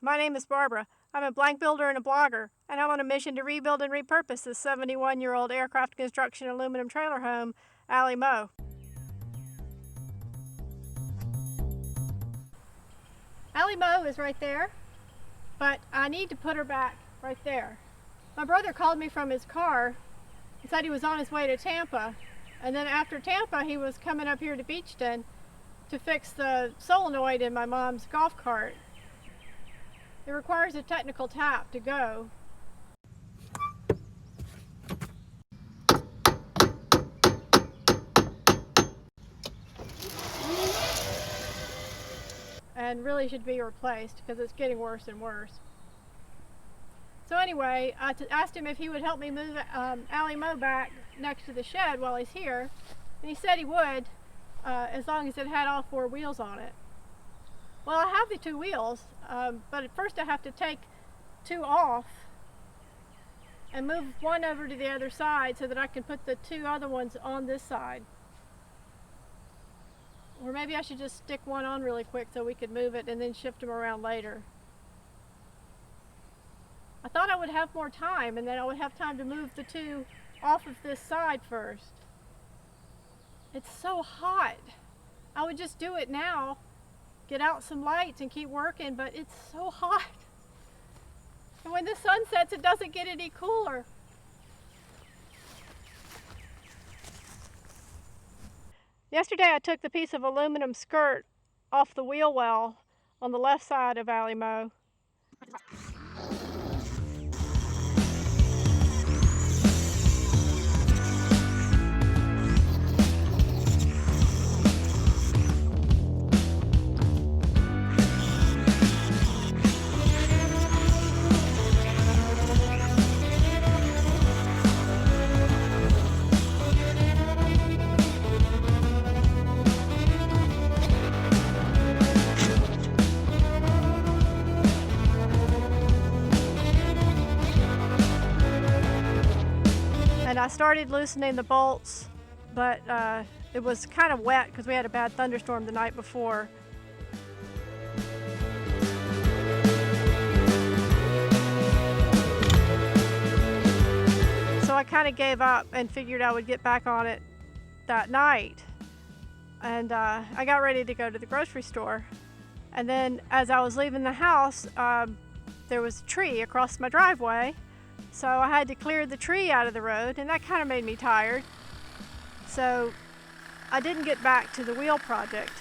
My name is Barbara. I'm a blank builder and a blogger, and I'm on a mission to rebuild and repurpose this 71-year-old aircraft construction aluminum trailer home, Allie Moe. Allie Moe is right there, but I need to put her back right there. My brother called me from his car and said he was on his way to Tampa, and then after Tampa he was coming up here to Beachton to fix the solenoid in my mom's golf cart. It requires a technical tap to go. And really should be replaced because it's getting worse and worse. So anyway, I asked him if he would help me move Allie Moe back next to the shed while he's here, and he said he would, as long as it had all 4 wheels on it. Well, I have the 2 wheels, but at first I have to take 2 off and move one over to the other side so that I can put the 2 other ones on this side. Or maybe I should just stick one on really quick so we could move it and then shift them around later. I thought I would have more time and then I would have time to move the 2 off of this side first. It's so hot. I would just do it now, get out some lights and keep working, but it's so hot. And when the sun sets, it doesn't get any cooler. Yesterday I took the piece of aluminum skirt off the wheel well on the left side of Allie Moe. And I started loosening the bolts, but it was kind of wet because we had a bad thunderstorm the night before. So I kind of gave up and figured I would get back on it that night. And I got ready to go to the grocery store. And then as I was leaving the house, there was a tree across my driveway. So I had to clear the tree out of the road, and that kind of made me tired. So I didn't get back to the wheel project.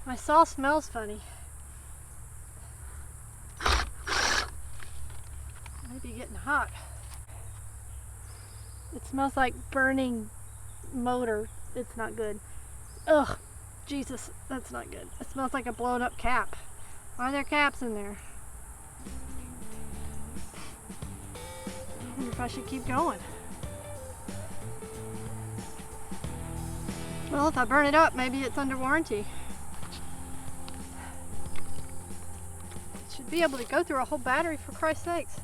My saw smells funny. Maybe getting hot. It smells like burning motor. It's not good. Ugh, Jesus, that's not good. It smells like a blown up cap. Why are there caps in there? I wonder if I should keep going. Well, if I burn it up, maybe it's under warranty. Should be able to go through a whole battery, for Christ's sakes.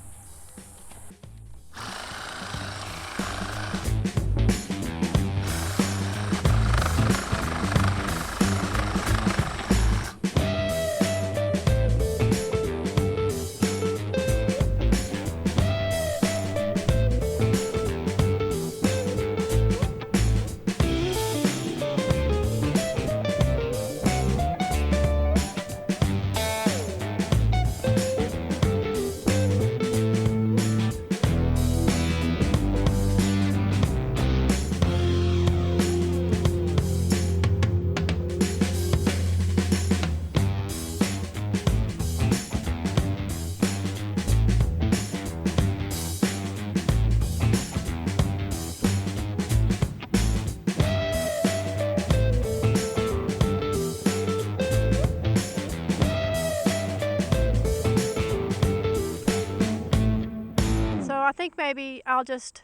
think maybe I'll just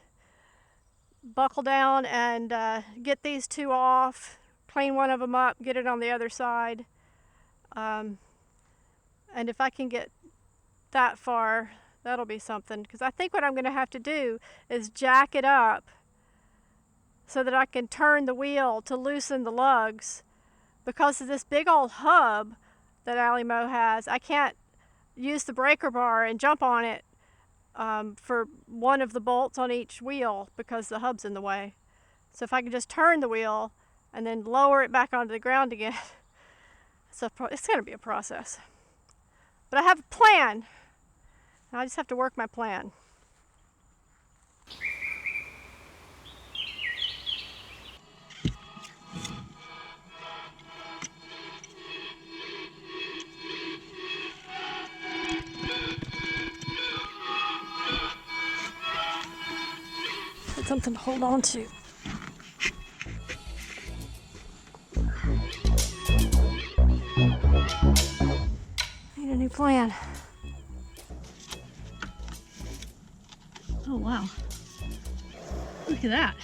buckle down and get these two off, clean one of them up, get it on the other side. And if I can get that far, that'll be something. Because I think what I'm going to have to do is jack it up so that I can turn the wheel to loosen the lugs. Because of this big old hub that Alimo has, I can't use the breaker bar and jump on it for one of the bolts on each wheel because the hub's in the way. So if I can just turn the wheel and then lower it back onto the ground again, it's going to be a process. But I have a plan. I just have to work my plan. Something to hold on to. Need a new plan. Oh wow. Look at that.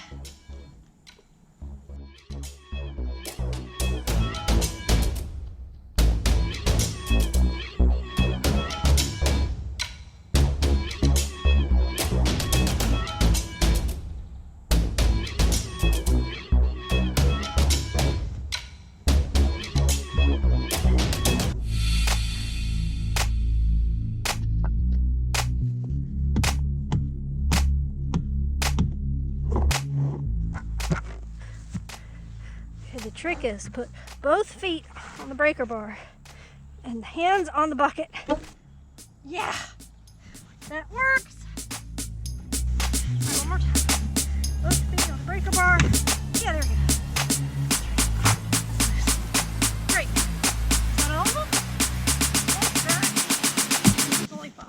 The trick is to put both feet on the breaker bar and hands on the bucket. Yeah, that works. Right, one more time. Both feet on the breaker bar. Yeah, there we go. Great. Is that all of them? Yes, sir. There's only 5.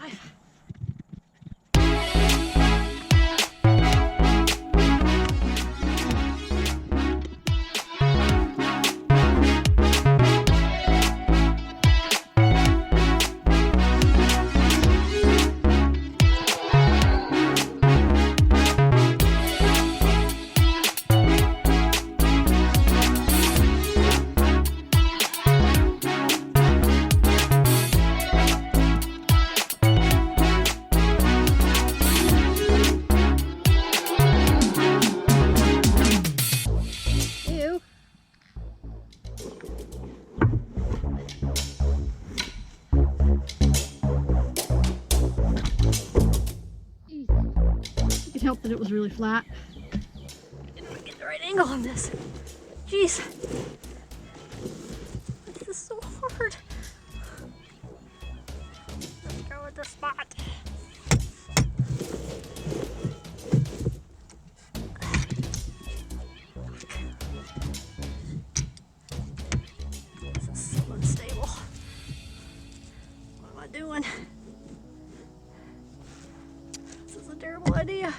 Help that it was really flat. I didn't get the right angle on this. Jeez. This is so hard. Let's go with the spot. This is so unstable. What am I doing? This is a terrible idea.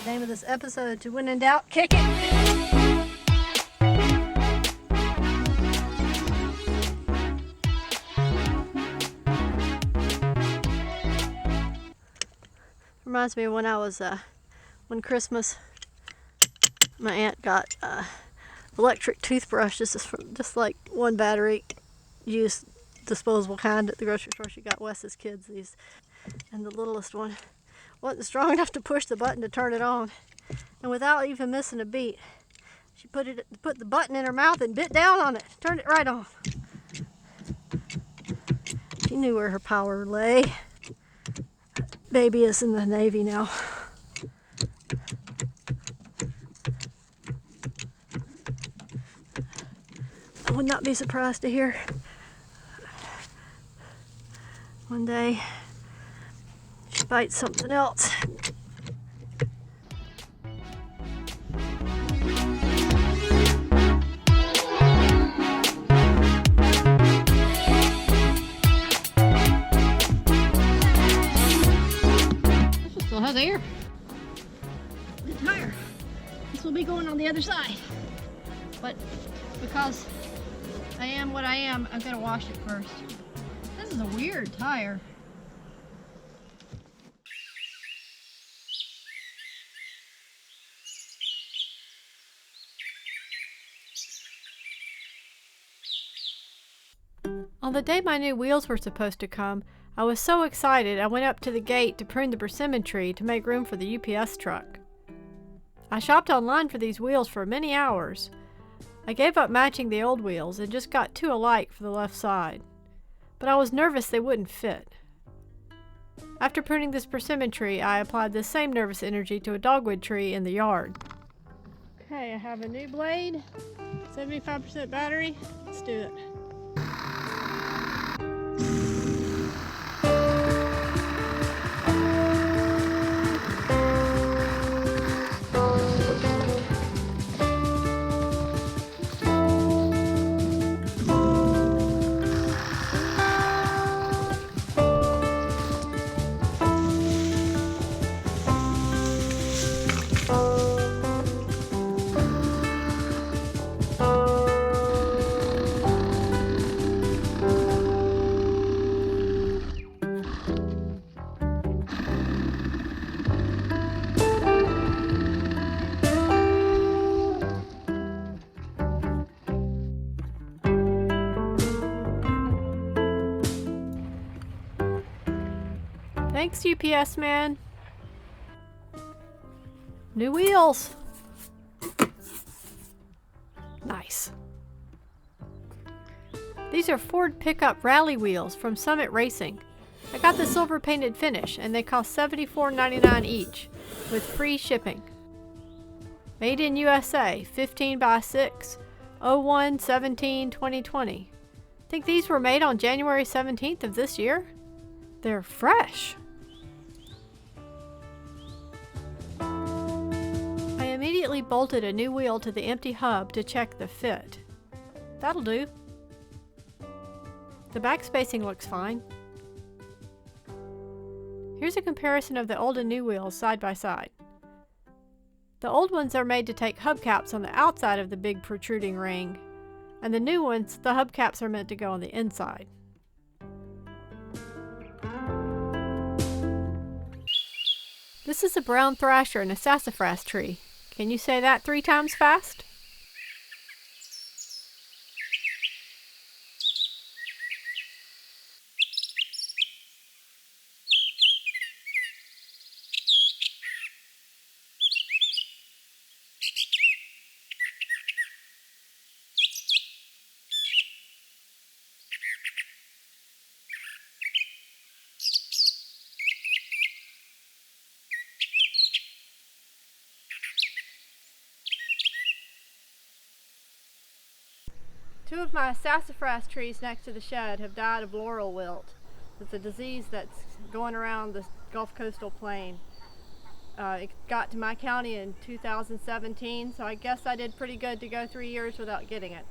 Name of this episode to When in Doubt, Kick It. Reminds me of when I was one Christmas, my aunt got electric toothbrushes, just like one battery used disposable kind at the grocery store. She got Wes's kids these, and the littlest one wasn't strong enough to push the button to turn it on, and without even missing a beat, she put the button in her mouth and bit down on it, turned it right on. She knew where her power lay. Baby is in the Navy now. I would not be surprised to hear one day she bites something else. Still has air. The tire. This will be going on the other side. But because I am what I am, I'm gonna wash it first. This is a weird tire. On the day my new wheels were supposed to come, I was so excited I went up to the gate to prune the persimmon tree to make room for the UPS truck. I shopped online for these wheels for many hours. I gave up matching the old wheels and just got two alike for the left side. But I was nervous they wouldn't fit. After pruning this persimmon tree, I applied this same nervous energy to a dogwood tree in the yard. Okay, I have a new blade, 75% battery. Let's do it. Thanks, UPS man. New wheels. Nice. These are Ford pickup rally wheels from Summit Racing. I got the silver painted finish and they cost $74.99 each with free shipping. Made in USA, 15x6, 01/17/2020. Think these were made on January 17th of this year? They're fresh. I immediately bolted a new wheel to the empty hub to check the fit. That'll do. The back spacing looks fine. Here's a comparison of the old and new wheels side by side. The old ones are made to take hubcaps on the outside of the big protruding ring, and the new ones, the hubcaps are meant to go on the inside. This is a brown thrasher and a sassafras tree. Can you say that 3 times fast? Two of my sassafras trees next to the shed have died of Laurel Wilt. It's a disease that's going around the Gulf Coastal Plain. It got to my county in 2017, so I guess I did pretty good to go 3 years without getting it.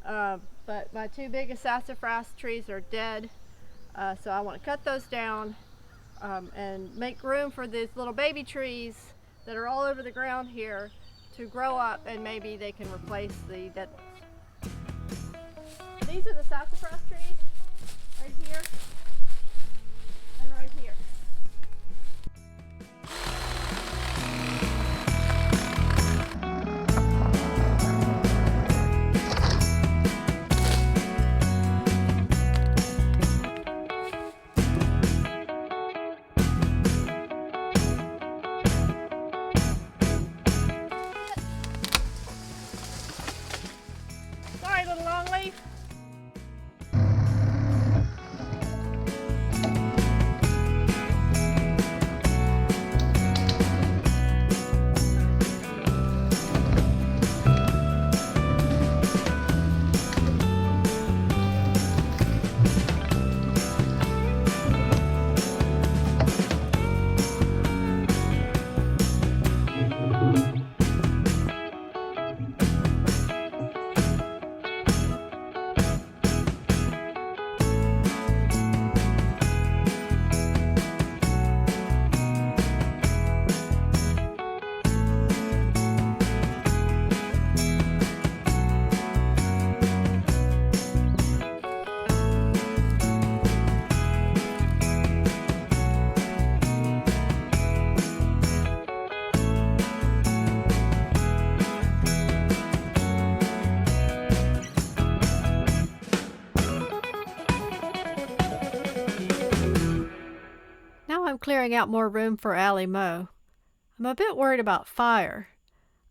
But my 2 biggest sassafras trees are dead, so I want to cut those down and make room for these little baby trees that are all over the ground here to grow up, and maybe they can replace the dead ones. These are the sassafras trees, right here, and right here. Sorry, little longleaf. clearing out more room for Allie Moe. I'm a bit worried about fire.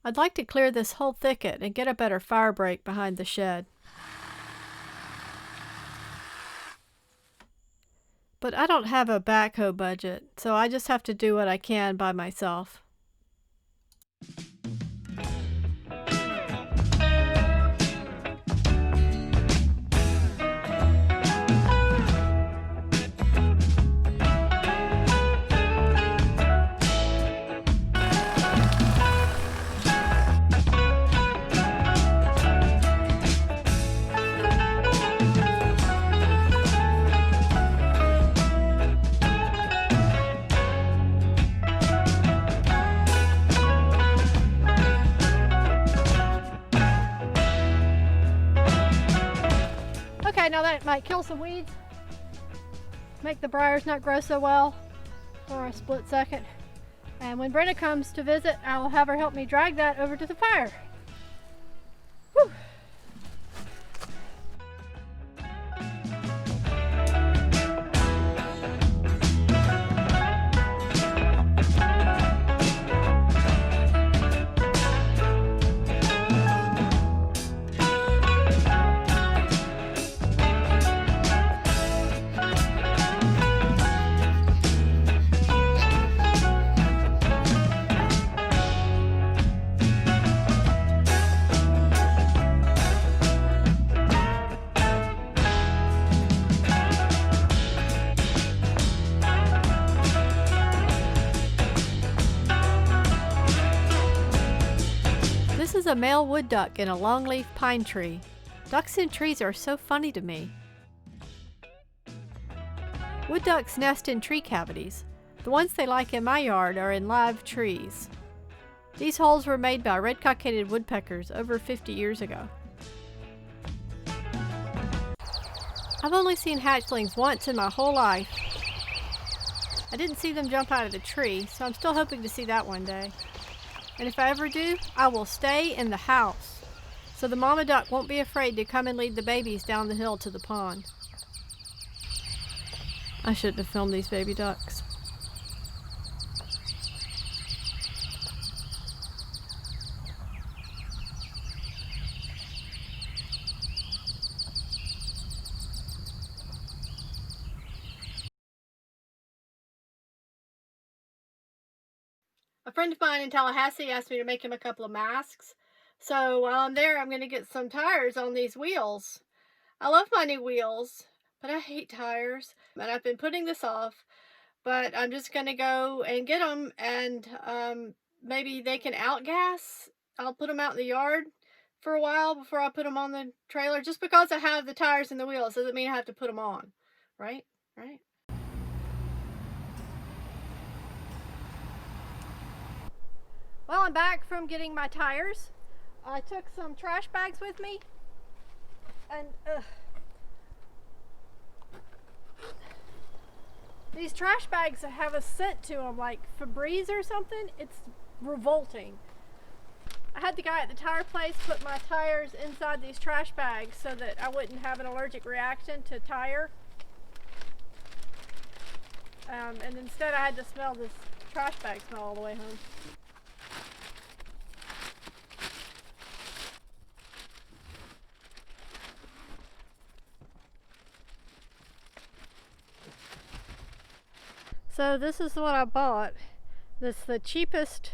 I'd like to clear this whole thicket and get a better fire break behind the shed. But I don't have a backhoe budget, so I just have to do what I can by myself. Okay, now that might kill some weeds, make the briars not grow so well for a split second. And when Brenda comes to visit, I'll have her help me drag that over to the fire. Whew. This is a male wood duck in a longleaf pine tree. Ducks in trees are so funny to me. Wood ducks nest in tree cavities. The ones they like in my yard are in live trees. These holes were made by red-cockaded woodpeckers over 50 years ago. I've only seen hatchlings once in my whole life. I didn't see them jump out of the tree, so I'm still hoping to see that one day. And if I ever do, I will stay in the house, so the mama duck won't be afraid to come and lead the babies down the hill to the pond. I shouldn't have filmed these baby ducks. A friend of mine in Tallahassee asked me to make him a couple of masks. So while I'm there, I'm going to get some tires on these wheels. I love my new wheels, but I hate tires. And I've been putting this off, but I'm just going to go and get them, and maybe they can outgas. I'll put them out in the yard for a while before I put them on the trailer. Just because I have the tires and the wheels doesn't mean I have to put them on. Right? Right? Well, I'm back from getting my tires. I took some trash bags with me, and these trash bags have a scent to them, like Febreze or something. It's revolting. I had the guy at the tire place put my tires inside these trash bags so that I wouldn't have an allergic reaction to tire. And instead I had to smell this trash bag smell all the way home. So this is what I bought. This is the cheapest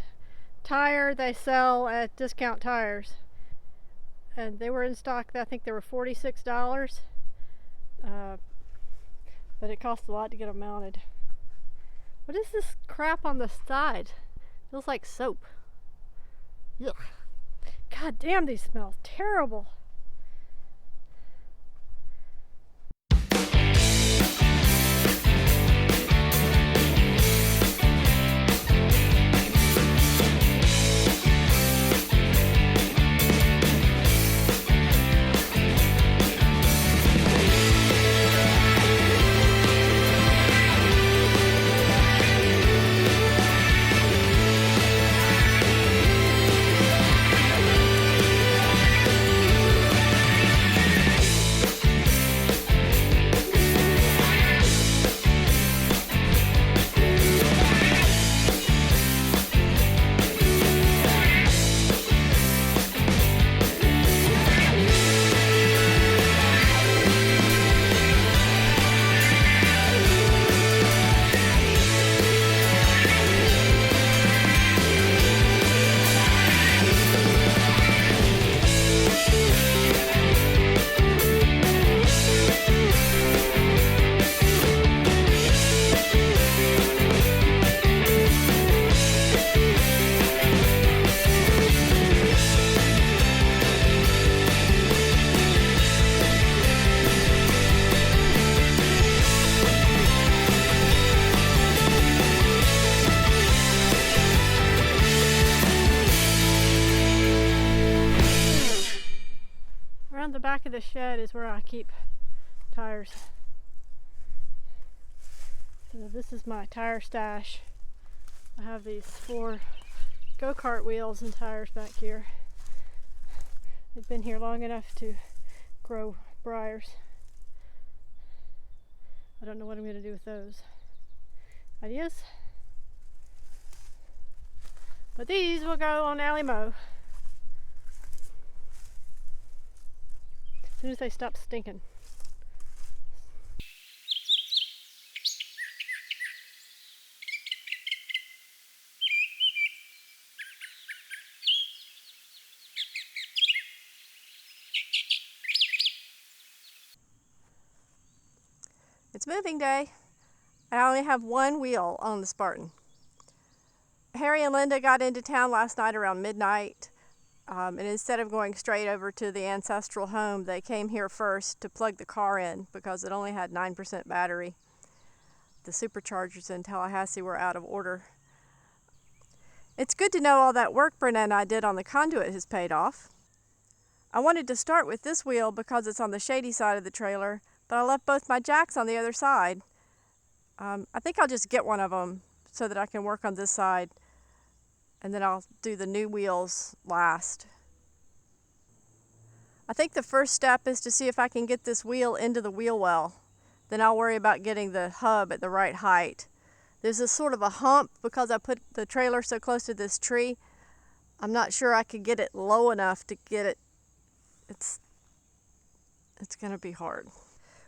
tire they sell at Discount Tires. And they were in stock, I think they were $46. But it cost a lot to get them mounted. What is this crap on the side? Feels like soap. Yuck. God damn, these smell terrible. back of the shed is where I keep tires. So this is my tire stash. I have these 4 go-kart wheels and tires back here. They've been here long enough to grow briars. I don't know what I'm going to do with those. Ideas? But these will go on alley mow as soon as they stop stinking. It's moving day. I only have 1 wheel on the Spartan. Harry and Linda got into town last night around midnight, and instead of going straight over to the ancestral home, they came here first to plug the car in because it only had 9% battery. The superchargers in Tallahassee were out of order. It's good to know all that work Brenda and I did on the conduit has paid off. I wanted to start with this wheel because it's on the shady side of the trailer, but I left both my jacks on the other side. I think I'll just get one of them so that I can work on this side, and then I'll do the new wheels last. I think the first step is to see if I can get this wheel into the wheel well. Then I'll worry about getting the hub at the right height. There's a sort of a hump because I put the trailer so close to this tree. I'm not sure I could get it low enough to get it. It's going to be hard.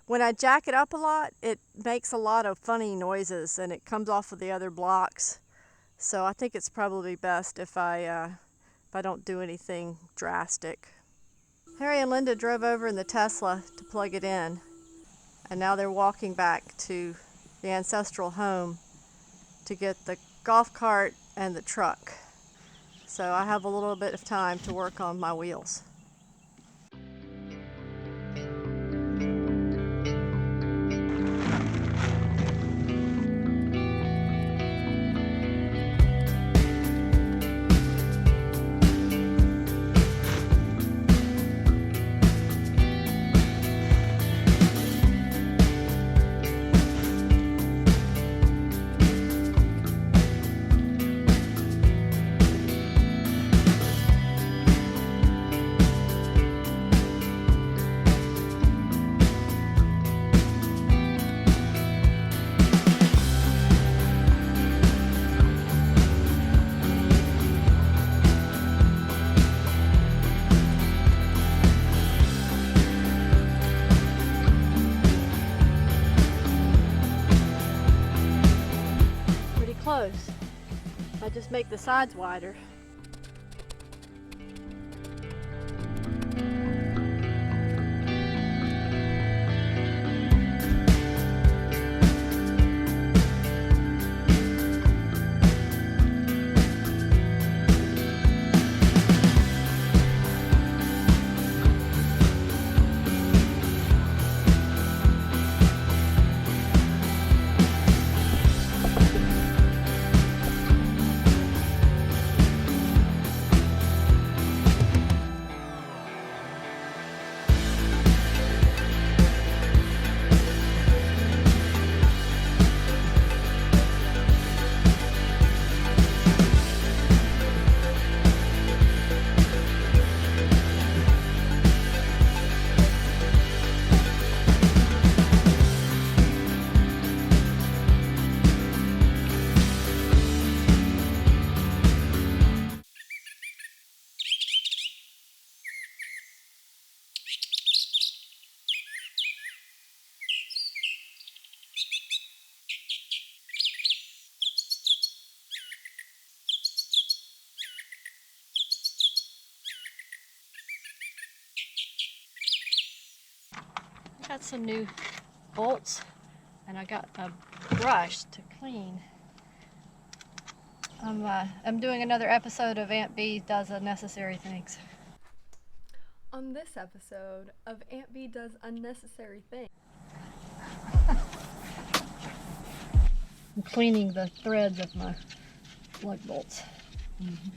When I jack it up a lot, it makes a lot of funny noises and it comes off of the other blocks. So I think it's probably best if I don't do anything drastic. Harry and Linda drove over in the Tesla to plug it in, and now they're walking back to the ancestral home to get the golf cart and the truck. So I have a little bit of time to work on my wheels. Close. I just make the sides wider. Got some new bolts, and I got a brush to clean. I'm doing another episode of Aunt B Does Unnecessary Things. On this episode of Aunt B Does Unnecessary Things. I'm cleaning the threads of my lug bolts. Mm-hmm.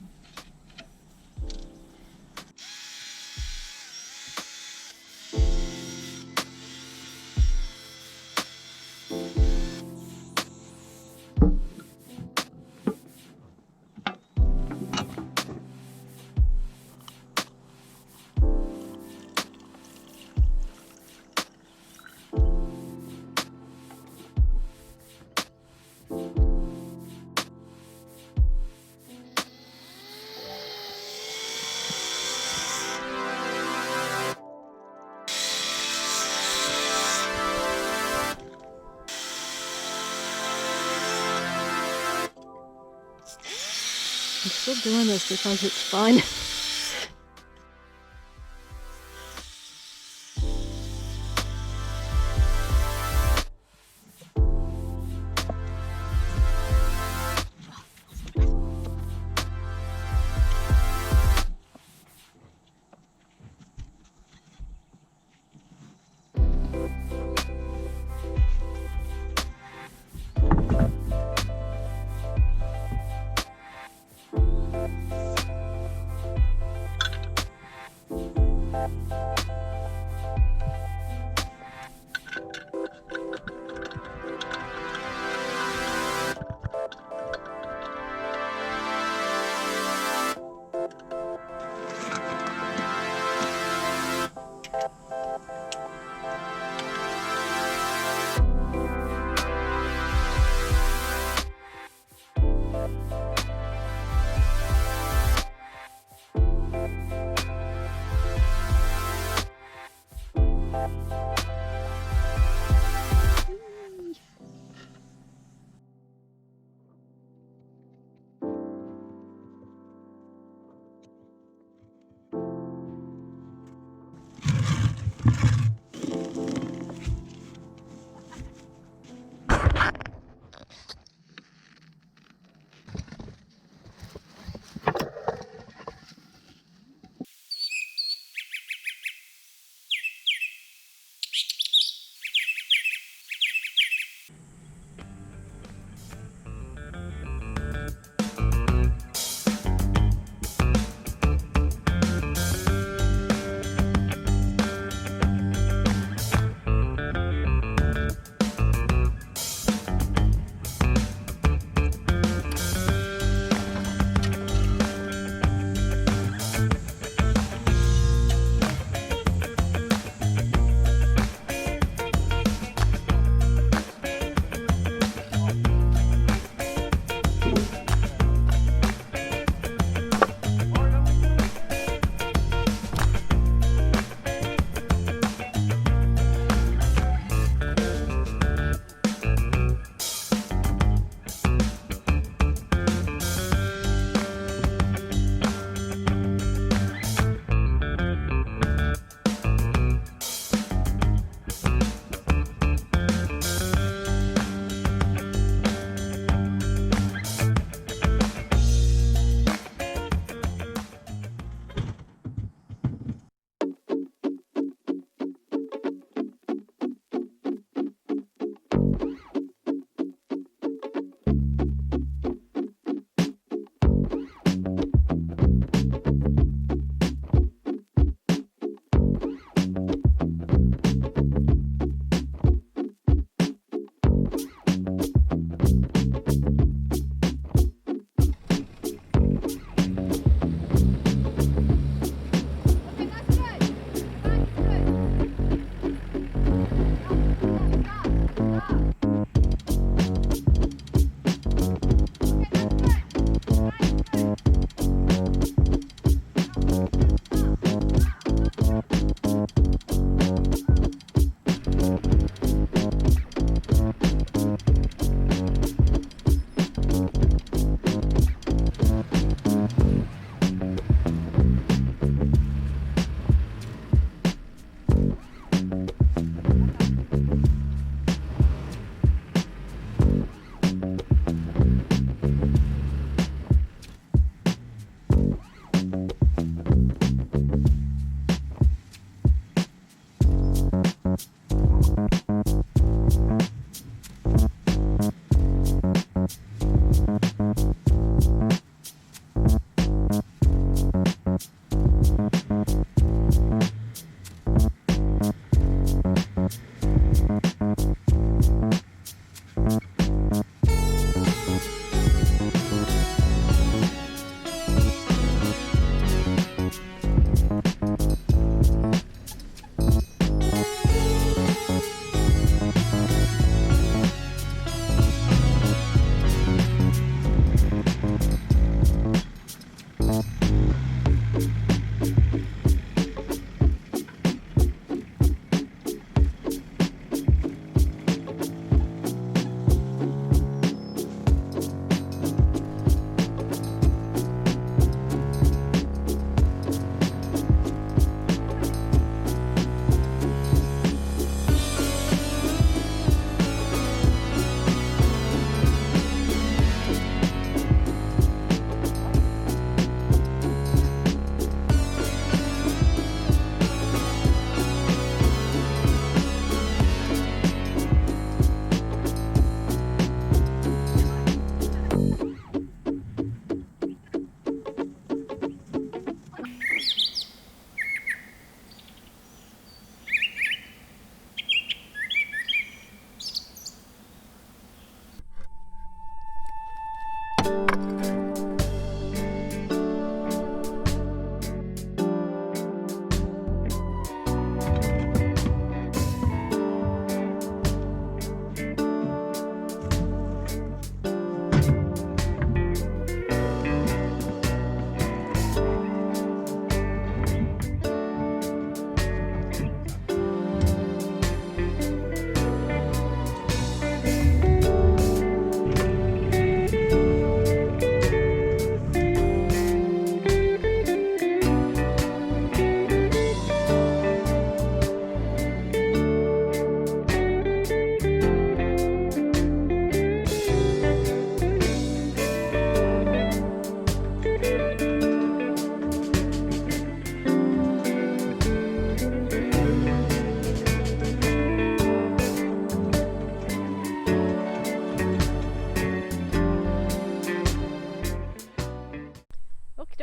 I'm still doing this because it's fun.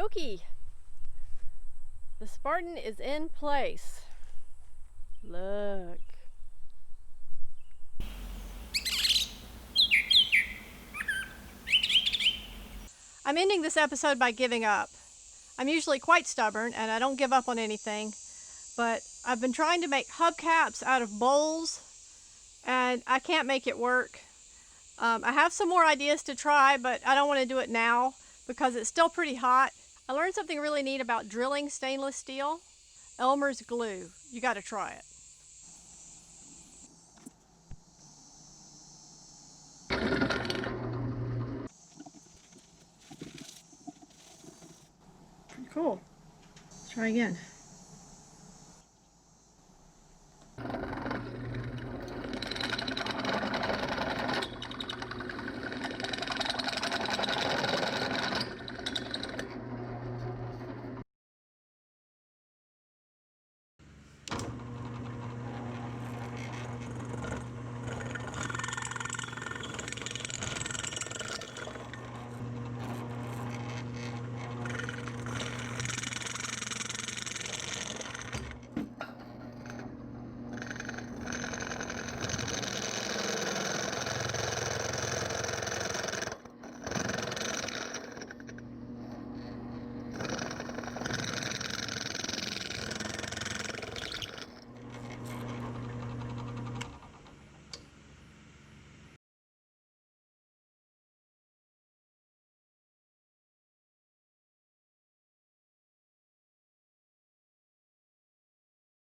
dokie. The Spartan is in place. Look. I'm ending this episode by giving up. I'm usually quite stubborn and I don't give up on anything, but I've been trying to make hubcaps out of bowls and I can't make it work. I have some more ideas to try, but I don't want to do it now because it's still pretty hot. I learned something really neat about drilling stainless steel. Elmers glue. You got to try it. Cool. Let's try again.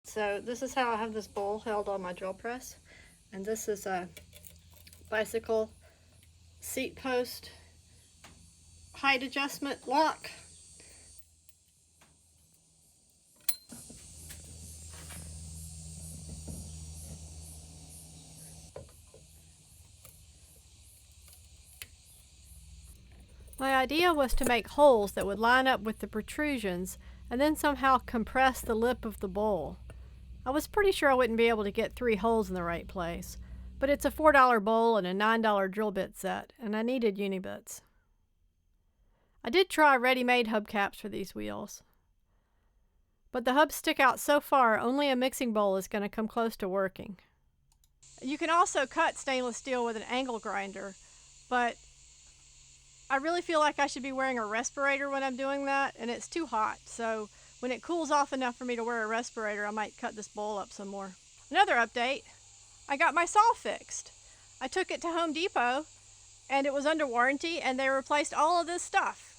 So this is how I have this bowl held on my drill press, and this is a bicycle seat post height adjustment lock. My idea was to make holes that would line up with the protrusions and then somehow compress the lip of the bowl. I was pretty sure I wouldn't be able to get 3 holes in the right place, but it's a $4 bowl and a $9 drill bit set, and I needed uni bits. I did try ready-made hubcaps for these wheels, but the hubs stick out so far only a mixing bowl is going to come close to working. You can also cut stainless steel with an angle grinder, but I really feel like I should be wearing a respirator when I'm doing that, and it's too hot, so when it cools off enough for me to wear a respirator, I might cut this bowl up some more. Another update, I got my saw fixed. I took it to Home Depot and it was under warranty and they replaced all of this stuff.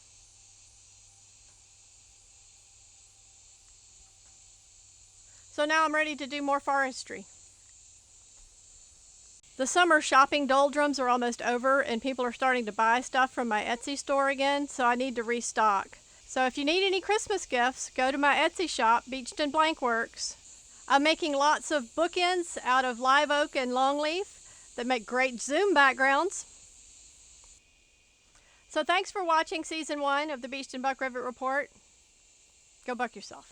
So now I'm ready to do more forestry. The summer shopping doldrums are almost over and people are starting to buy stuff from my Etsy store again, so I need to restock. So if you need any Christmas gifts, go to my Etsy shop, Beached and Blank Works. I'm making lots of bookends out of live oak and longleaf that make great Zoom backgrounds. So thanks for watching Season 1 of the Beached and Buck Rivet Report. Go buck yourself.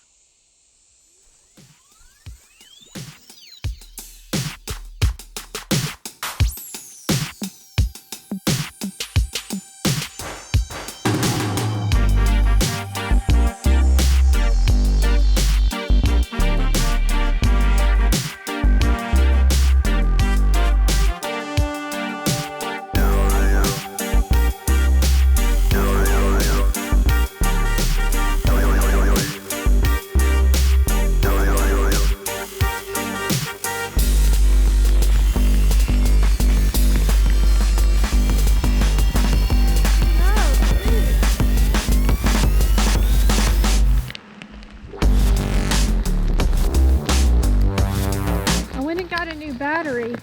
Battery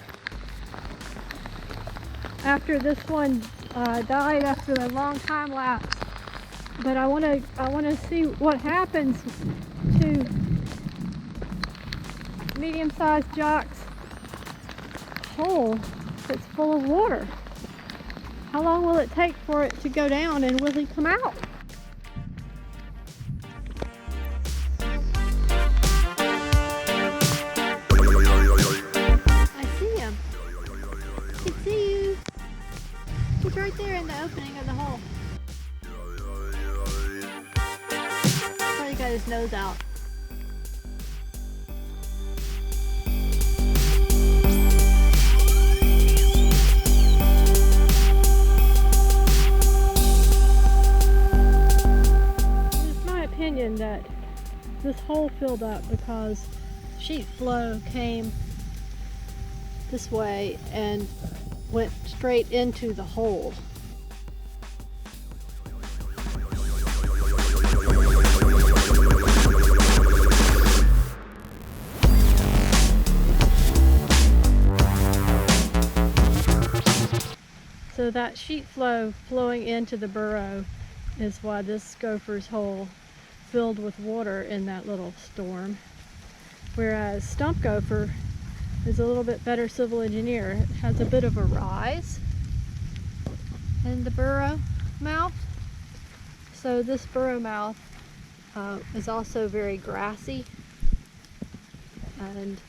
after this one died after a long time lapse, but I want to see what happens to medium-sized jock's hole that's full of water. How long will it take for it to go down, and will he come out? Right there in the opening of the hole. got his nose out. It's my opinion that this hole filled up because sheet flow came this way and went straight into the hole. So that sheet flow flowing into the burrow is why this gopher's hole filled with water in that little storm. Whereas stump gopher is a little bit better civil engineer. It has a bit of a rise in the burrow mouth. So this burrow mouth is also very grassy and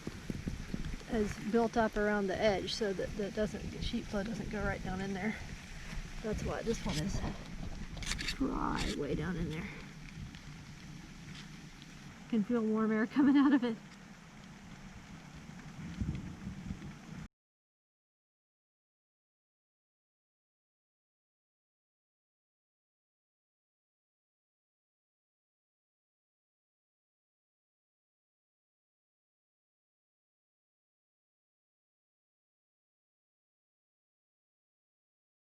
is built up around the edge so that sheet flow doesn't go right down in there. That's why this one is dry way down in there. You can feel warm air coming out of it.